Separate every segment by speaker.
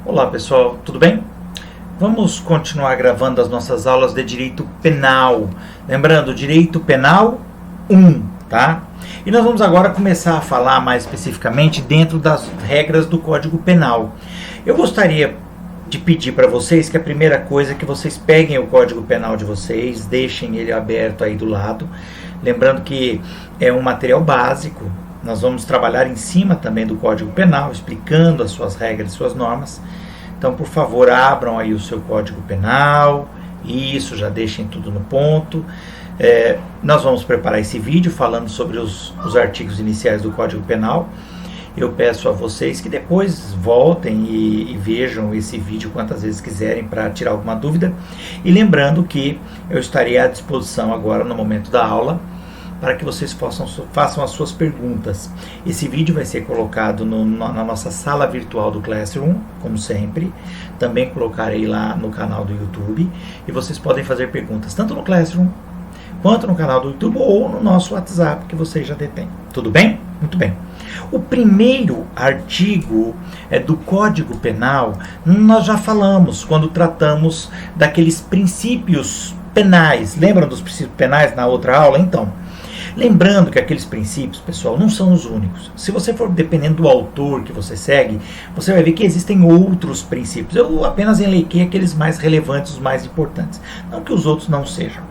Speaker 1: Olá pessoal, tudo bem? Vamos continuar gravando as nossas aulas de direito penal. Lembrando, direito penal 1, tá? E nós vamos agora começar a falar mais especificamente dentro das regras do Código Penal. Eu gostaria de pedir para vocês que a primeira coisa é que vocês peguem o Código Penal de vocês, deixem ele aberto aí do lado. Lembrando que é um material básico. Nós vamos trabalhar em cima também do Código Penal, explicando as suas regras e suas normas. Então, por favor, abram aí o seu Código Penal. Isso, já deixem tudo no ponto. Nós vamos preparar esse vídeo falando sobre os artigos iniciais do Código Penal. Eu peço a vocês que depois voltem e vejam esse vídeo quantas vezes quiserem para tirar alguma dúvida. E lembrando que eu estarei à disposição agora no momento da aula, para que vocês façam as suas perguntas. Esse vídeo vai ser colocado na nossa sala virtual do Classroom, como sempre. Também colocarei lá no canal do YouTube. E vocês podem fazer perguntas tanto no Classroom, quanto no canal do YouTube ou no nosso WhatsApp, que vocês já detêm. Tudo bem? Muito bem. O primeiro artigo do Código Penal, nós já falamos quando tratamos daqueles princípios penais. Lembram dos princípios penais na outra aula? Então, lembrando que aqueles princípios, pessoal, não são os únicos. Se você for dependendo do autor que você segue, você vai ver que existem outros princípios. Eu apenas elenquei aqueles mais relevantes, os mais importantes. Não que os outros não sejam.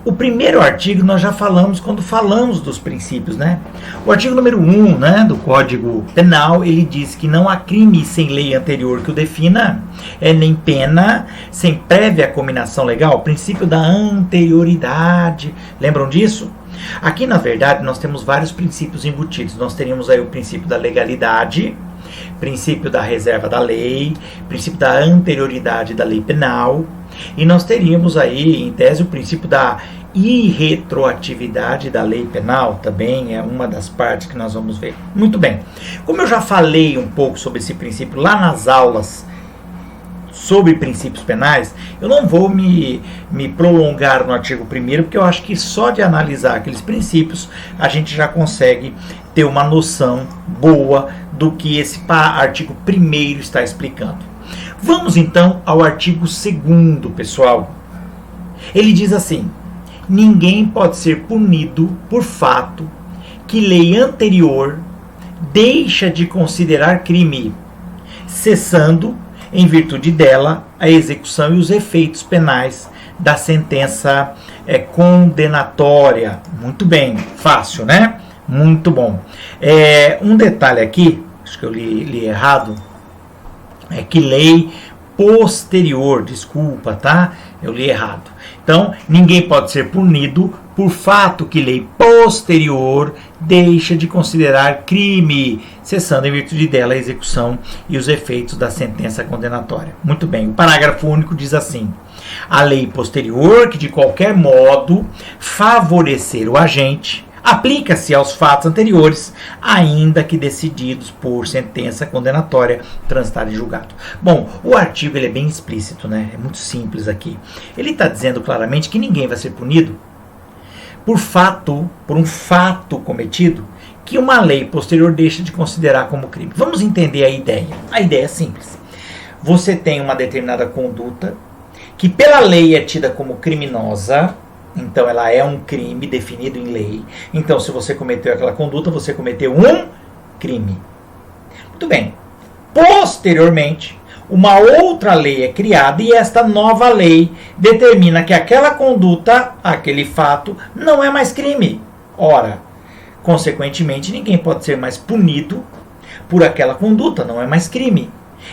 Speaker 1: O primeiro artigo nós já falamos quando falamos dos princípios, né? O artigo número 1, né, do Código Penal, ele diz que não há crime sem lei anterior que o defina, nem pena sem prévia cominação legal. O princípio da anterioridade. Lembram disso? Aqui, na verdade, nós temos vários princípios embutidos. Nós teríamos aí o princípio da legalidade, princípio da reserva da lei, princípio da anterioridade da lei penal, e nós teríamos aí, em tese, o princípio da irretroatividade da lei penal, também é uma das partes que nós vamos ver. Muito bem, como eu já falei um pouco sobre esse princípio lá nas aulas sobre princípios penais, eu não vou me prolongar no artigo 1º, porque eu acho que só de analisar aqueles princípios a gente já consegue ter uma noção boa do que esse artigo 1º está explicando. Vamos então ao artigo 2º, pessoal. Ele diz assim: ninguém pode ser punido por fato que lei anterior deixa de considerar crime, cessando em virtude dela, a execução e os efeitos penais da sentença condenatória. Muito bem, fácil, né? Muito bom. Um detalhe aqui, acho que eu li errado, é que lei posterior, desculpa, tá? Eu li errado. Então, ninguém pode ser punido por fato que lei posterior deixa de considerar crime, cessando em virtude dela a execução e os efeitos da sentença condenatória. Muito bem, o parágrafo único diz assim: a lei posterior que de qualquer modo favorecer o agente aplica-se aos fatos anteriores, ainda que decididos por sentença condenatória transitada em julgado. Bom, o artigo ele é bem explícito, né? É muito simples aqui. Ele está dizendo claramente que ninguém vai ser punido por um fato cometido que uma lei posterior deixa de considerar como crime. Vamos entender a ideia. A ideia é simples. Você tem uma determinada conduta que pela lei é tida como criminosa. Então ela é um crime definido em lei. Então, se você cometeu aquela conduta, você cometeu um crime. Muito bem. Posteriormente, uma outra lei é criada e esta nova lei determina que aquela conduta, aquele fato, não é mais crime. Ora, consequentemente, ninguém pode ser mais punido por aquela conduta, não é mais crime.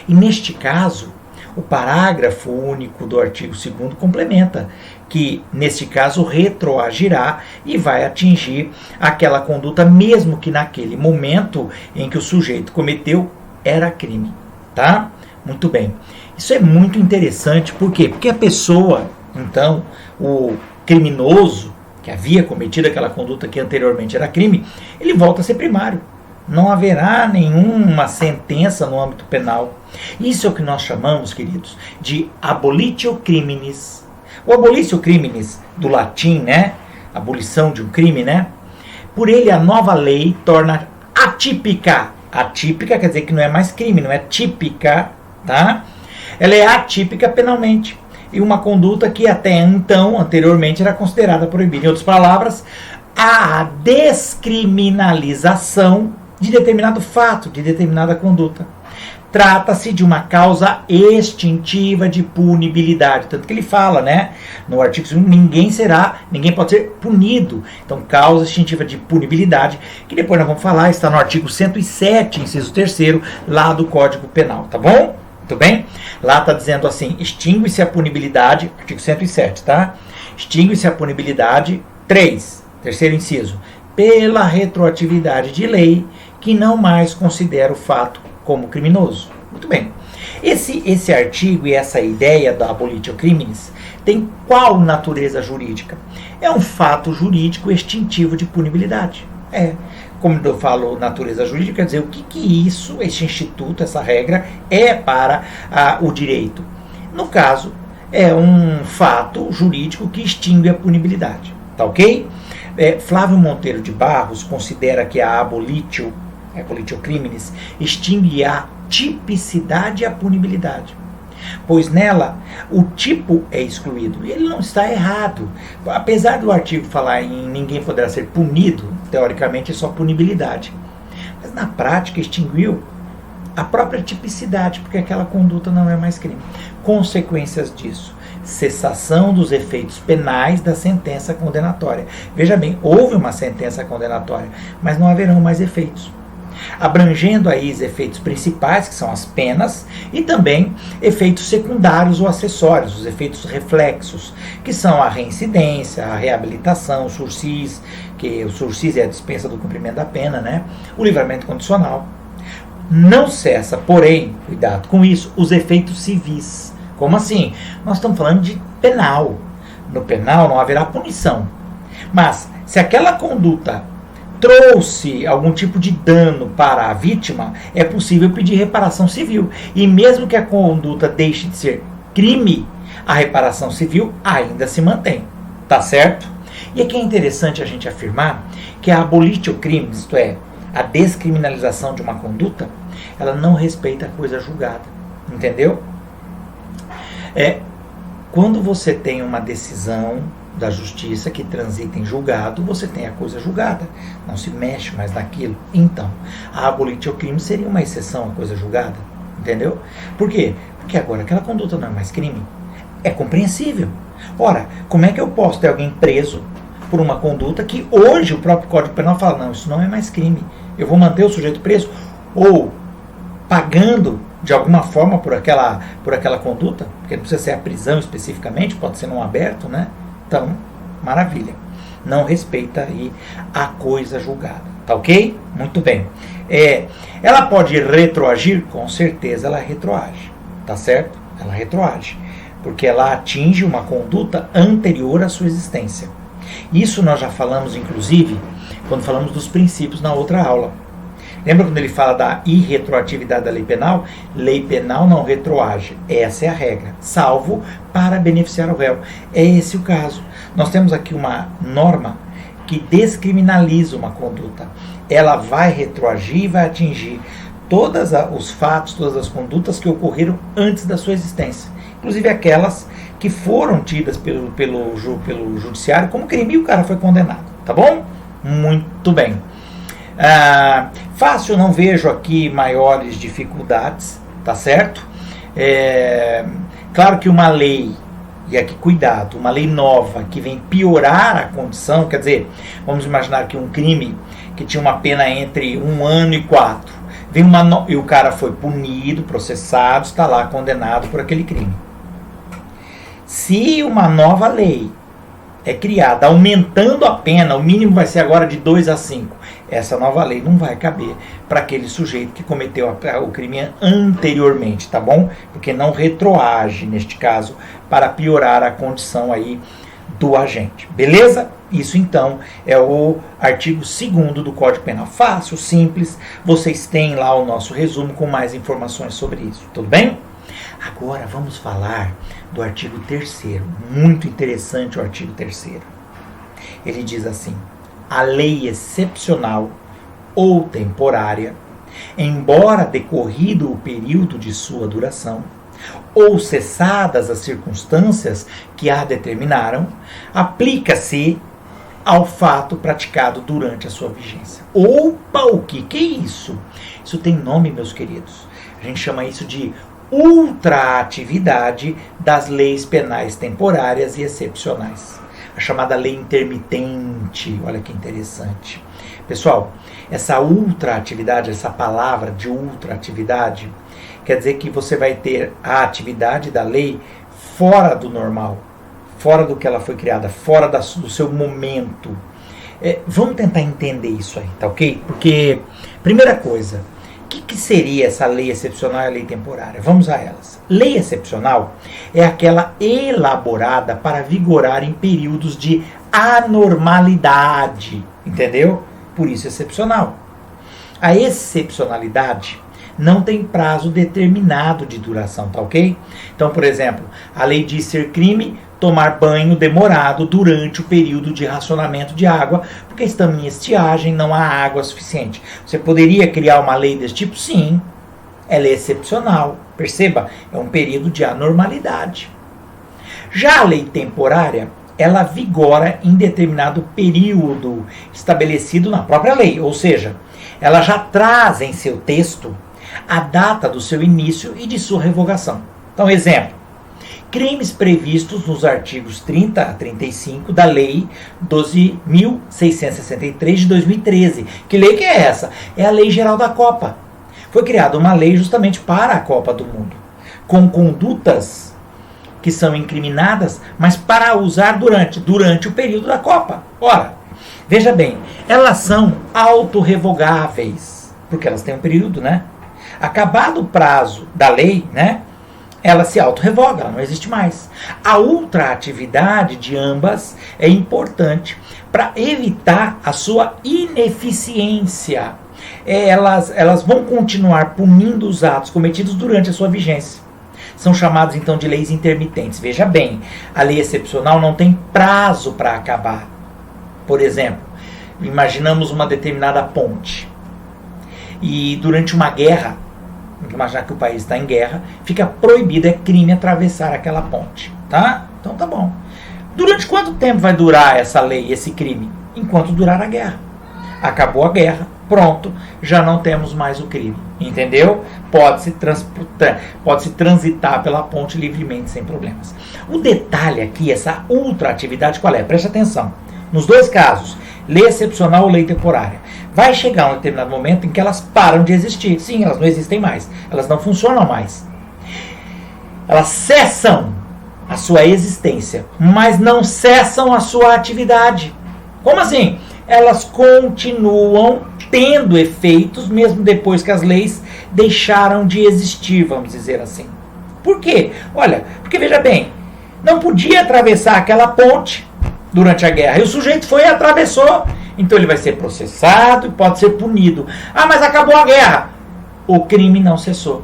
Speaker 1: E neste caso, o parágrafo único do artigo 2º complementa que, neste caso, retroagirá e vai atingir aquela conduta, mesmo que naquele momento em que o sujeito cometeu era crime, tá? Muito bem. Isso é muito interessante, por quê? Porque a pessoa, então, o criminoso que havia cometido aquela conduta que anteriormente era crime, ele volta a ser primário. Não haverá nenhuma sentença no âmbito penal. Isso é o que nós chamamos, queridos, de abolitio criminis. O abolitio criminis, do latim, né? Abolição de um crime, né? Por ele, a nova lei torna atípica. Atípica quer dizer que não é mais crime, não é típica tá? Ela é atípica penalmente e uma conduta que até então, anteriormente, era considerada proibida. Em outras palavras, a descriminalização de determinado fato, de determinada conduta. Trata-se de uma causa extintiva de punibilidade. Tanto que ele fala, né, no artigo 2, ninguém pode ser punido. Então, causa extintiva de punibilidade, que depois nós vamos falar, está no artigo 107, inciso 3º, lá do Código Penal, tá bom? Muito bem? Lá está dizendo assim, extingue-se a punibilidade, artigo 107, tá? Extingue-se a punibilidade, terceiro inciso, pela retroatividade de lei que não mais considera o fato como criminoso. Muito bem. Esse artigo e essa ideia da abolitio criminis tem qual natureza jurídica? É um fato jurídico extintivo de punibilidade. Como eu falo natureza jurídica, quer dizer, o que isso, esse instituto, essa regra, é para o direito? No caso, é um fato jurídico que extingue a punibilidade. Tá ok? Flávio Monteiro de Barros considera que a abolitio criminis extingue a tipicidade e a punibilidade, pois nela o tipo é excluído. E ele não está errado. Apesar do artigo falar em ninguém poderá ser punido, teoricamente é só punibilidade. Mas na prática extinguiu a própria tipicidade, porque aquela conduta não é mais crime. Consequências disso: cessação dos efeitos penais da sentença condenatória. Veja bem, houve uma sentença condenatória, mas não haverão mais efeitos. Abrangendo aí os efeitos principais, que são as penas, e também efeitos secundários ou acessórios, os efeitos reflexos, que são a reincidência, a reabilitação, o sursis, que o sursis é a dispensa do cumprimento da pena, né? O livramento condicional. Não cessa, porém, cuidado com isso, os efeitos civis. Como assim? Nós estamos falando de penal. No penal não haverá punição. Mas, se aquela conduta trouxe algum tipo de dano para a vítima, é possível pedir reparação civil. E mesmo que a conduta deixe de ser crime, a reparação civil ainda se mantém. Tá certo? E aqui é interessante a gente afirmar que a abolitio criminis, isto é, a descriminalização de uma conduta, ela não respeita a coisa julgada. Entendeu? Quando você tem uma decisão da justiça que transita em julgado, você tem a coisa julgada, não se mexe mais naquilo. Então, a abolitio criminis seria uma exceção à coisa julgada, entendeu? Por quê? Porque agora aquela conduta não é mais crime. É compreensível. Ora, como é que eu posso ter alguém preso por uma conduta que hoje o próprio Código Penal fala, não, isso não é mais crime, eu vou manter o sujeito preso, ou pagando de alguma forma por aquela conduta, porque não precisa ser a prisão especificamente, pode ser num aberto, né? Então, maravilha. Não respeita aí a coisa julgada. Tá ok? Muito bem. Ela pode retroagir? Com certeza ela retroage. Tá certo? Ela retroage. Porque ela atinge uma conduta anterior à sua existência. Isso nós já falamos, inclusive, quando falamos dos princípios na outra aula. Lembra quando ele fala da irretroatividade da lei penal? Lei penal não retroage. Essa é a regra. Salvo para beneficiar o réu. É esse o caso. Nós temos aqui uma norma que descriminaliza uma conduta. Ela vai retroagir e vai atingir todos os fatos, todas as condutas que ocorreram antes da sua existência. Inclusive aquelas que foram tidas pelo judiciário como crime e o cara foi condenado. Tá bom? Muito bem. Fácil, não vejo aqui maiores dificuldades, tá certo? Claro que uma lei, e aqui cuidado, uma lei nova que vem piorar a condição, quer dizer, vamos imaginar que um crime que tinha uma pena entre 1 ano e 4, e o cara foi punido, processado, está lá condenado por aquele crime. Se uma nova lei é criada aumentando a pena, o mínimo vai ser agora de 2 a 5. Essa nova lei não vai caber para aquele sujeito que cometeu o crime anteriormente, tá bom? Porque não retroage, neste caso, para piorar a condição aí do agente. Beleza? Isso então é o artigo 2º do Código Penal. Fácil, simples. Vocês têm lá o nosso resumo com mais informações sobre isso. Tudo bem? Agora vamos falar do artigo 3º. Muito interessante o artigo 3º. Ele diz assim: a lei excepcional ou temporária embora decorrido o período de sua duração, ou cessadas as circunstâncias que a determinaram, aplica-se ao fato praticado durante a sua vigência. Opa, o que é isso? Isso tem nome, meus queridos. A gente chama isso de ultraatividade das leis penais temporárias e excepcionais. A chamada lei intermitente. Olha que interessante. Pessoal, essa ultraatividade, essa palavra de ultraatividade, quer dizer que você vai ter a atividade da lei fora do normal, fora do que ela foi criada, fora do seu momento. Vamos tentar entender isso aí, tá ok? Porque, primeira coisa, o que seria essa lei excepcional e a lei temporária? Vamos a elas. Lei excepcional é aquela elaborada para vigorar em períodos de anormalidade, entendeu? Por isso excepcional. A excepcionalidade não tem prazo determinado de duração, tá ok? Então, por exemplo, a lei diz ser crime tomar banho demorado durante o período de racionamento de água, porque estamos em estiagem, não há água suficiente. Você poderia criar uma lei desse tipo? Sim, ela é excepcional. Perceba, é um período de anormalidade. Já a lei temporária, ela vigora em determinado período estabelecido na própria lei, ou seja, ela já traz em seu texto a data do seu início e de sua revogação. Então, exemplo, crimes previstos nos artigos 30 a 35 da Lei 12.663 de 2013. Que lei que é essa? É a Lei Geral da Copa. Foi criada uma lei justamente para a Copa do Mundo, com condutas que são incriminadas, mas para usar durante o período da Copa. Ora, veja bem, elas são autorrevogáveis, porque elas têm um período, né? Acabado o prazo da lei, né? Ela se autorrevoga, ela não existe mais. A ultraatividade de ambas é importante para evitar a sua ineficiência. Elas vão continuar punindo os atos cometidos durante a sua vigência. São chamados então de leis intermitentes. Veja bem, a lei excepcional não tem prazo para acabar. Por exemplo, imaginamos uma determinada ponte. E durante uma guerra, vamos imaginar que o país está em guerra, fica proibido, é crime atravessar aquela ponte, tá? Então tá bom. Durante quanto tempo vai durar essa lei, esse crime? Enquanto durar a guerra. Acabou a guerra, pronto, já não temos mais o crime, entendeu? Pode-se transitar pela ponte livremente, sem problemas. O detalhe aqui, essa ultraatividade, qual é? Preste atenção. Nos dois casos, lei excepcional ou lei temporária, vai chegar um determinado momento em que elas param de existir. Sim, elas não existem mais. Elas não funcionam mais. Elas cessam a sua existência, mas não cessam a sua atividade. Como assim? Elas continuam tendo efeitos mesmo depois que as leis deixaram de existir, vamos dizer assim. Por quê? Olha, porque veja bem, não podia atravessar aquela ponte durante a guerra. E o sujeito foi e atravessou. Então ele vai ser processado e pode ser punido. Ah, mas acabou a guerra. O crime não cessou.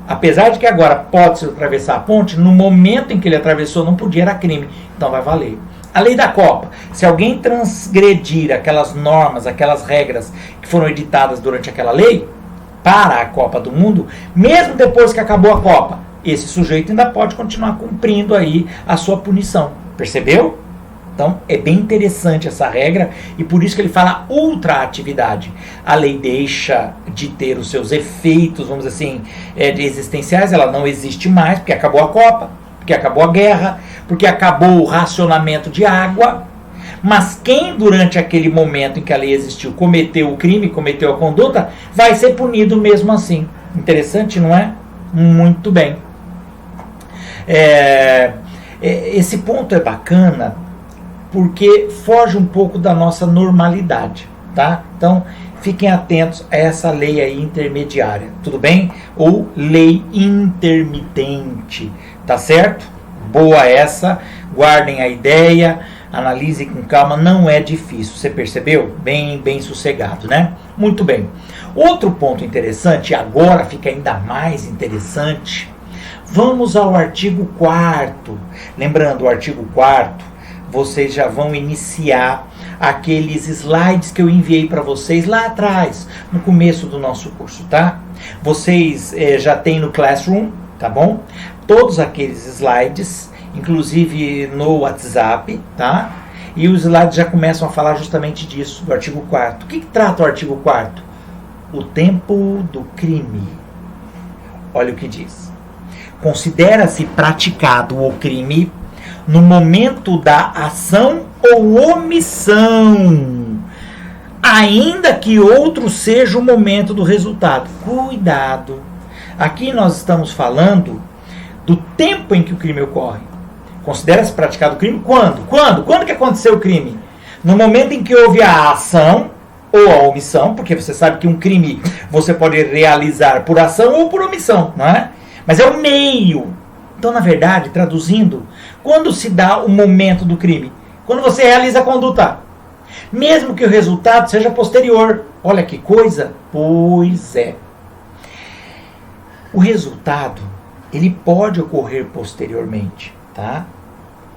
Speaker 1: Apesar de que agora pode-se atravessar a ponte, no momento em que ele atravessou não podia, era crime. Então vai valer. A lei da Copa. Se alguém transgredir aquelas normas, aquelas regras que foram editadas durante aquela lei, para a Copa do Mundo, mesmo depois que acabou a Copa, esse sujeito ainda pode continuar cumprindo aí a sua punição. Percebeu? Então, é bem interessante essa regra e por isso que ele fala ultraatividade. A lei deixa de ter os seus efeitos, vamos dizer assim, existenciais, ela não existe mais porque acabou a Copa, porque acabou a guerra, porque acabou o racionamento de água. Mas quem, durante aquele momento em que a lei existiu, cometeu o crime, cometeu a conduta, vai ser punido mesmo assim. Interessante, não é? Muito bem. Esse ponto é bacana, porque foge um pouco da nossa normalidade, tá? Então, fiquem atentos a essa lei aí intermediária, tudo bem? Ou lei intermitente, tá certo? Boa essa, guardem a ideia, analisem com calma, não é difícil, você percebeu? Bem sossegado, né? Muito bem. Outro ponto interessante, agora fica ainda mais interessante, vamos ao artigo 4º. Lembrando, o artigo 4º, vocês já vão iniciar aqueles slides que eu enviei para vocês lá atrás, no começo do nosso curso, tá? Vocês já têm no Classroom, tá bom? Todos aqueles slides, inclusive no WhatsApp, tá? E os slides já começam a falar justamente disso, do artigo 4º. O que trata o artigo 4º? O tempo do crime. Olha o que diz. Considera-se praticado o crime no momento da ação ou omissão, ainda que outro seja o momento do resultado. Cuidado! Aqui nós estamos falando do tempo em que o crime ocorre. Considera-se praticado o crime quando? Quando que aconteceu o crime? No momento em que houve a ação ou a omissão, porque você sabe que um crime você pode realizar por ação ou por omissão, não é? Mas é o meio. Então, na verdade, traduzindo, quando se dá o momento do crime? Quando você realiza a conduta. Mesmo que o resultado seja posterior. Olha que coisa. Pois é. O resultado, ele pode ocorrer posteriormente, tá?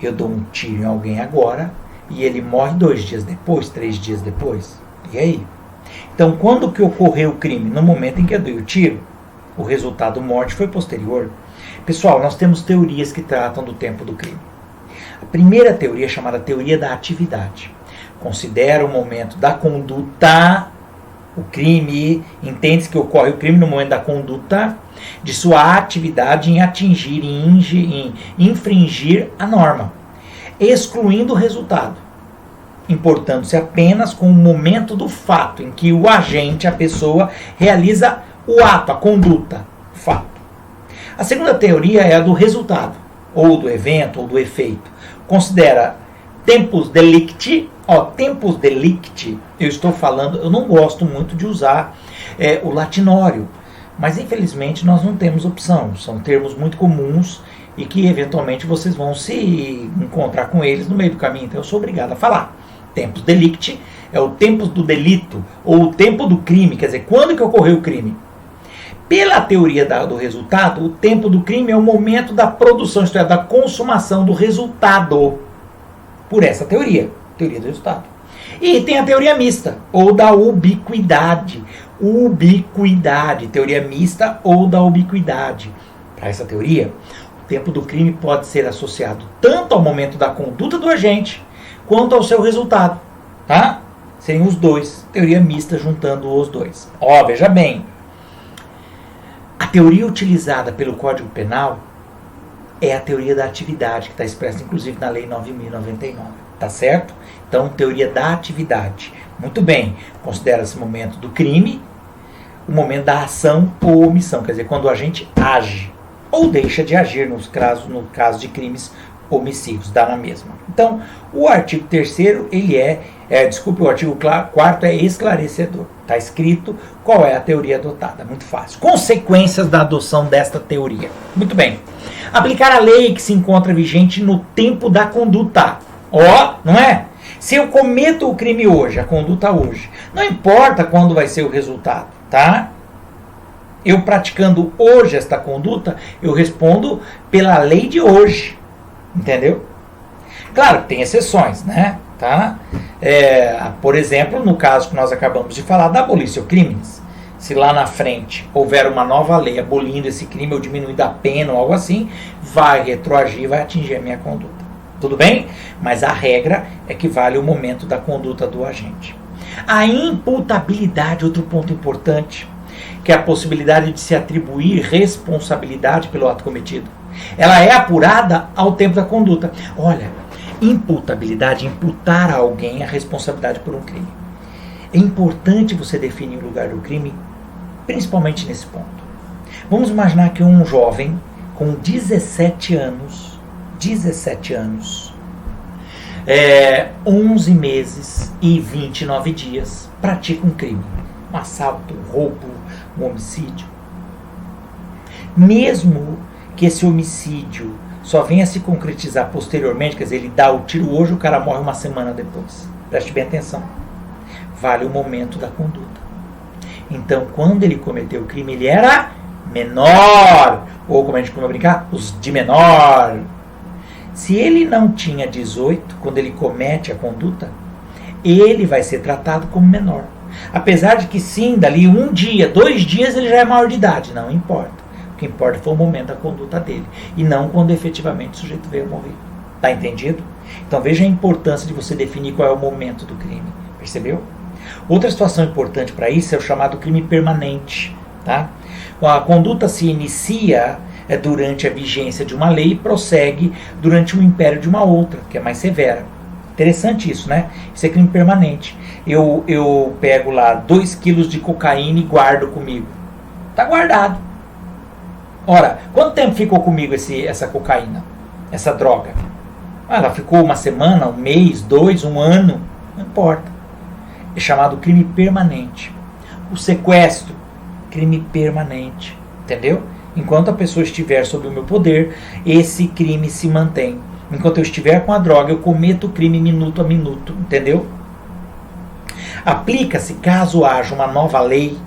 Speaker 1: Eu dou um tiro em alguém agora e ele morre 2 dias depois, 3 dias depois. E aí? Então, quando que ocorreu o crime? No momento em que eu dei o tiro, o resultado morte foi posterior. Pessoal, nós temos teorias que tratam do tempo do crime. A primeira teoria é chamada teoria da atividade. Considera o momento da conduta, o crime, entende-se que ocorre o crime no momento da conduta, de sua atividade em atingir, em infringir a norma, excluindo o resultado, importando-se apenas com o momento do fato em que o agente, a pessoa, realiza o ato, a conduta, o fato. A segunda teoria é a do resultado, ou do evento, ou do efeito. Considera tempus delicti. Tempus delicti, eu estou falando, eu não gosto muito de usar o latinório, mas infelizmente nós não temos opção. São termos muito comuns e que eventualmente vocês vão se encontrar com eles no meio do caminho, então eu sou obrigado a falar. Tempus delicti é o tempus do delito, ou o tempo do crime, quer dizer, quando que ocorreu o crime? Pela teoria do resultado, o tempo do crime é o momento da produção, isto é, da consumação do resultado. Por essa teoria do resultado. E tem a teoria mista, ou da ubiquidade. Teoria mista ou da ubiquidade. Para essa teoria, o tempo do crime pode ser associado tanto ao momento da conduta do agente, quanto ao seu resultado. Tá? Seriam os dois. Teoria mista juntando os dois. Veja bem. A teoria utilizada pelo Código Penal é a teoria da atividade, que está expressa inclusive na Lei 9.099. Tá certo? Então, teoria da atividade. Muito bem. Considera-se o momento do crime, o momento da ação ou omissão. Quer dizer, quando o agente age ou deixa de agir no caso de crimes omissivos. Dá na mesma. Então, o artigo 3º, o artigo 4º é esclarecedor. Está escrito qual é a teoria adotada. Muito fácil. Consequências da adoção desta teoria. Muito bem. Aplicar a lei que se encontra vigente no tempo da conduta. Não é? Se eu cometo o crime hoje, a conduta hoje, não importa quando vai ser o resultado, tá? Eu praticando hoje esta conduta, eu respondo pela lei de hoje. Entendeu? Claro que tem exceções, né? Tá? Por exemplo, no caso que nós acabamos de falar da abolição crimes. Se lá na frente houver uma nova lei abolindo esse crime ou diminuindo a pena ou algo assim, vai retroagir, vai atingir a minha conduta. Tudo bem? Mas a regra é que vale o momento da conduta do agente. A imputabilidade, outro ponto importante, que é a possibilidade de se atribuir responsabilidade pelo ato cometido. Ela é apurada ao tempo da conduta. Olha, imputabilidade, imputar a alguém a responsabilidade por um crime. É importante você definir o lugar do crime, principalmente nesse ponto. Vamos imaginar que um jovem com 17 anos, 11 meses e 29 dias, pratica um crime. Um assalto, um roubo, um homicídio. Mesmo que esse homicídio só venha a se concretizar posteriormente, quer dizer, ele dá o tiro hoje, o cara morre uma semana depois. Preste bem atenção. Vale o momento da conduta. Então, quando ele cometeu o crime, ele era menor. Ou, como a gente costuma brincar, os de menor. Se ele não tinha 18, quando ele comete a conduta, ele vai ser tratado como menor. Apesar de que sim, dali 1 dia, 2 dias ele já é maior de idade, não importa. O que importa foi o momento da conduta dele, e não quando efetivamente o sujeito veio a morrer. Tá entendido? Então veja a importância de você definir qual é o momento do crime. Percebeu? Outra situação importante para isso é o chamado crime permanente. Tá? A conduta se inicia durante a vigência de uma lei e prossegue durante o império de uma outra, que é mais severa. Interessante isso, né? Isso é crime permanente. Eu pego lá 2 quilos de cocaína e guardo comigo. Tá guardado. Ora, quanto tempo ficou comigo essa cocaína? Essa droga? Ela ficou 1 semana, 1 mês, 2, 1 ano? Não importa. É chamado crime permanente. O sequestro, crime permanente. Entendeu? Enquanto a pessoa estiver sob o meu poder, esse crime se mantém. Enquanto eu estiver com a droga, eu cometo o crime minuto a minuto. Entendeu? Aplica-se caso haja uma nova lei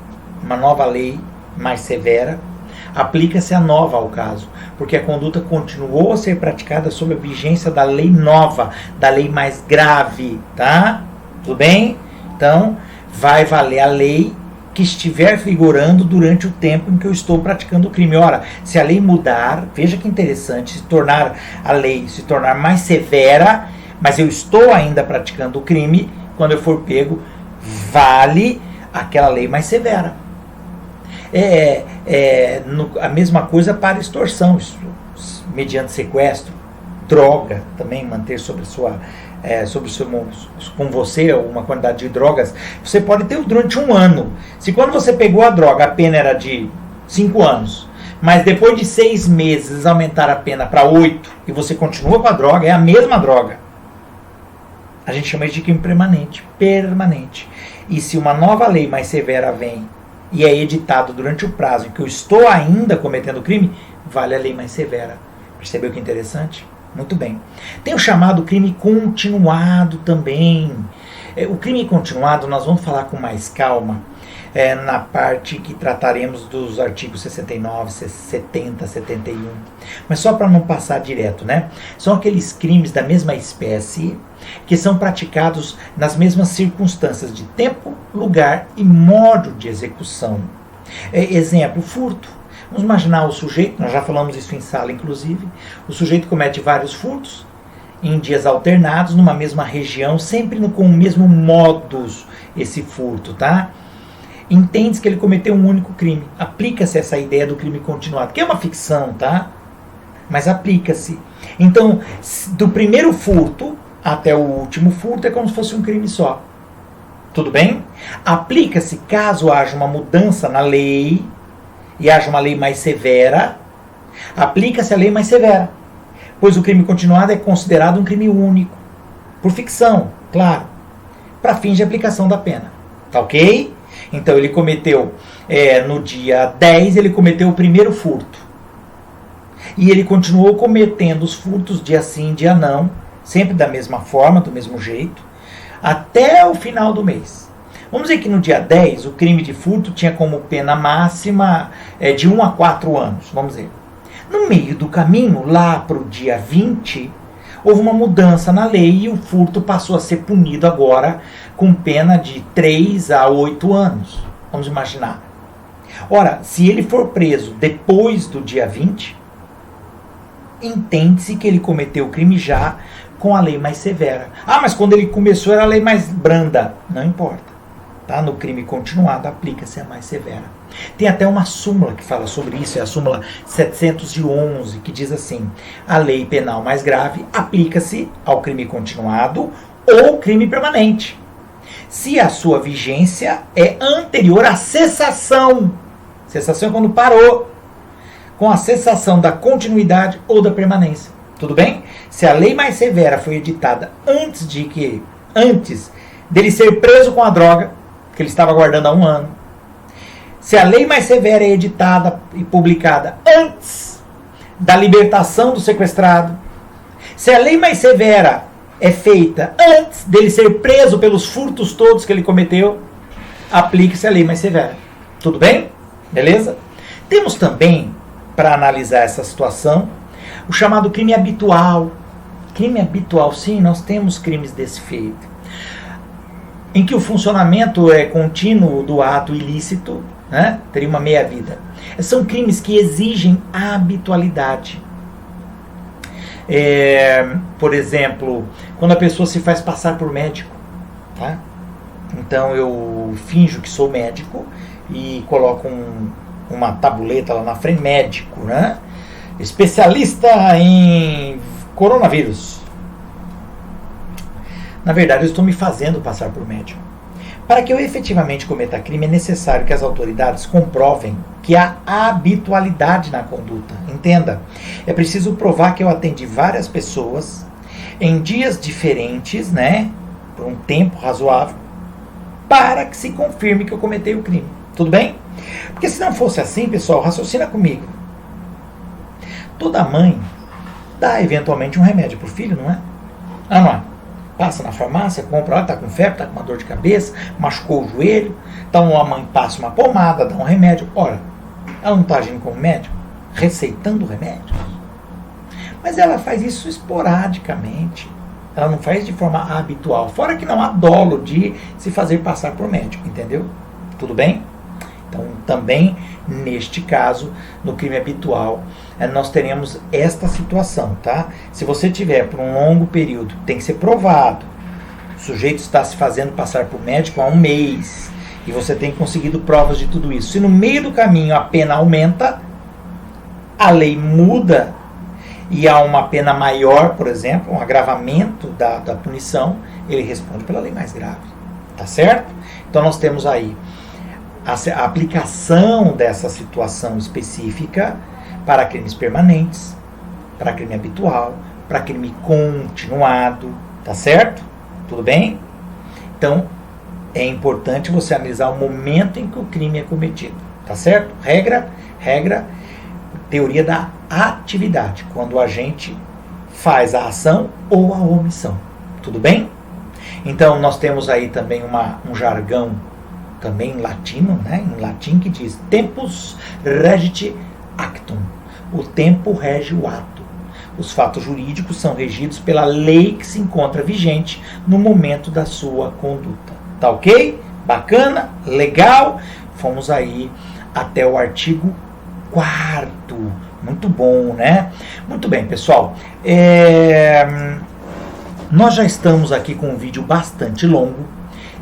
Speaker 1: mais severa, aplica-se a nova ao caso, porque a conduta continuou a ser praticada sob a vigência da lei nova, da lei mais grave, tá? Tudo bem? Então, vai valer a lei que estiver vigorando durante o tempo em que eu estou praticando o crime. Ora, se a lei mudar, veja que interessante, a lei se tornar mais severa, mas eu estou ainda praticando o crime, quando eu for pego, vale aquela lei mais severa. A mesma coisa para extorsão, mediante sequestro, droga, também manter com você uma quantidade de drogas, você pode ter durante 1 ano. Se quando você pegou a droga, a pena era de 5 anos, mas depois de 6 meses eles aumentaram a pena para 8 e você continua com a droga, é a mesma droga. A gente chama isso de crime permanente. E se uma nova lei mais severa vem e é editado durante o prazo em que eu estou ainda cometendo o crime, vale a lei mais severa. Percebeu que interessante? Muito bem. Tem o chamado crime continuado também. O crime continuado nós vamos falar com mais calma na parte que trataremos dos artigos 69, 70, 71. Mas só para não passar direto, né? São aqueles crimes da mesma espécie que são praticados nas mesmas circunstâncias de tempo, lugar e modo de execução. Exemplo, furto. Vamos imaginar o sujeito, nós já falamos isso em sala inclusive, o sujeito comete vários furtos em dias alternados, numa mesma região, sempre com o mesmo modus esse furto, tá? Entende-se que ele cometeu um único crime. Aplica-se essa ideia do crime continuado, que é uma ficção, tá? Mas aplica-se. Então, do primeiro furto até o último furto é como se fosse um crime só. Tudo bem? Aplica-se caso haja uma mudança na lei e haja uma lei mais severa, aplica-se a lei mais severa, pois o crime continuado é considerado um crime único, por ficção, claro, para fins de aplicação da pena. Tá ok? Então ele cometeu, no dia 10, ele cometeu o primeiro furto. E ele continuou cometendo os furtos dia sim, dia não, sempre da mesma forma, do mesmo jeito, até o final do mês. Vamos dizer que no dia 10, o crime de furto tinha como pena máxima de 1 a 4 anos, vamos dizer. No meio do caminho, lá para o dia 20, houve uma mudança na lei e o furto passou a ser punido agora com pena de 3 a 8 anos. Vamos imaginar. Ora, se ele for preso depois do dia 20, entende-se que ele cometeu o crime já com a lei mais severa. Ah, mas quando ele começou era a lei mais branda. Não importa. Tá? No crime continuado aplica-se a mais severa. Tem até uma súmula que fala sobre isso, é a súmula 711, que diz assim: a lei penal mais grave aplica-se ao crime continuado ou crime permanente, se a sua vigência é anterior à cessação. Cessação é quando parou, com a cessação da continuidade ou da permanência. Tudo bem? Se a lei mais severa foi editada antes dele ser preso com a droga que ele estava guardando há 1 ano, se a lei mais severa é editada e publicada antes da libertação do sequestrado, se a lei mais severa é feita antes dele ser preso pelos furtos todos que ele cometeu, aplique-se a lei mais severa. Tudo bem? Beleza? Temos também, para analisar essa situação, o chamado crime habitual. Crime habitual, sim, nós temos crimes desse feito. em que o funcionamento é contínuo do ato ilícito, né, teria uma meia-vida. São crimes que exigem habitualidade. Por exemplo, quando a pessoa se faz passar por médico, tá? Então eu finjo que sou médico e coloco uma tabuleta lá na frente, médico, né? Especialista em coronavírus. Na verdade, eu estou me fazendo passar por médico. Para que eu efetivamente cometa crime, é necessário que as autoridades comprovem que há habitualidade na conduta. Entenda, é preciso provar que eu atendi várias pessoas em dias diferentes, né, por um tempo razoável, para que se confirme que eu cometi o crime. Tudo bem? Porque se não fosse assim, pessoal, raciocina comigo. Toda mãe dá eventualmente um remédio para o filho, não é? Ah, não é? Passa na farmácia, compra, ela está com febre, está com uma dor de cabeça, machucou o joelho, então a mãe passa uma pomada, dá um remédio. Ora, ela não está agindo como médico, receitando remédios. Mas ela faz isso esporadicamente. Ela não faz de forma habitual. Fora que não há dolo de se fazer passar por médico, entendeu? Tudo bem? Então, também, neste caso, no crime habitual, nós teremos esta situação, tá? Se você tiver por um longo período, tem que ser provado. O sujeito está se fazendo passar por médico há um mês e você tem conseguido provas de tudo isso. Se no meio do caminho a pena aumenta, a lei muda e há uma pena maior, por exemplo, um agravamento da punição, ele responde pela lei mais grave. Tá certo? Então nós temos aí a aplicação dessa situação específica para crimes permanentes, para crime habitual, para crime continuado, tá certo? Tudo bem? Então, é importante você analisar o momento em que o crime é cometido, tá certo? Regra, teoria da atividade, quando a gente faz a ação ou a omissão, tudo bem? Então, nós temos aí também um jargão também latino, né, em latim, que diz tempus regit actum. O tempo rege o ato. Os fatos jurídicos são regidos pela lei que se encontra vigente no momento da sua conduta. Tá ok? Bacana? Legal? Fomos aí até o artigo 4º. Muito bom, né? Muito bem, pessoal. Nós já estamos aqui com um vídeo bastante longo.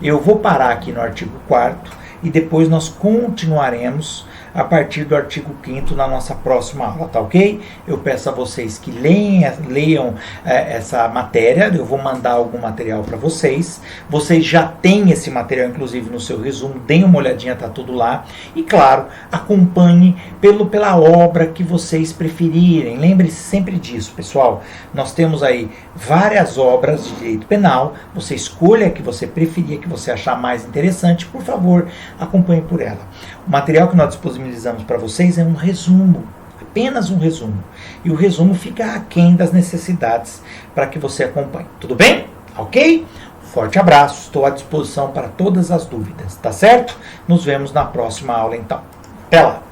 Speaker 1: Eu vou parar aqui no artigo 4º e depois nós continuaremos a partir do artigo 5º na nossa próxima aula, tá ok? Eu peço a vocês que leiam essa matéria, eu vou mandar algum material para vocês. Vocês já têm esse material, inclusive, no seu resumo, deem uma olhadinha, tá tudo lá. E, claro, acompanhe pela obra que vocês preferirem. Lembre-se sempre disso, pessoal. Nós temos aí várias obras de direito penal, você escolha a que você preferir, que você achar mais interessante, por favor, acompanhe por ela. O material que nós disponibilizamos para vocês é um resumo, apenas um resumo. E o resumo fica aquém das necessidades para que você acompanhe. Tudo bem? Ok? Forte abraço, estou à disposição para todas as dúvidas, tá certo? Nos vemos na próxima aula então. Até lá!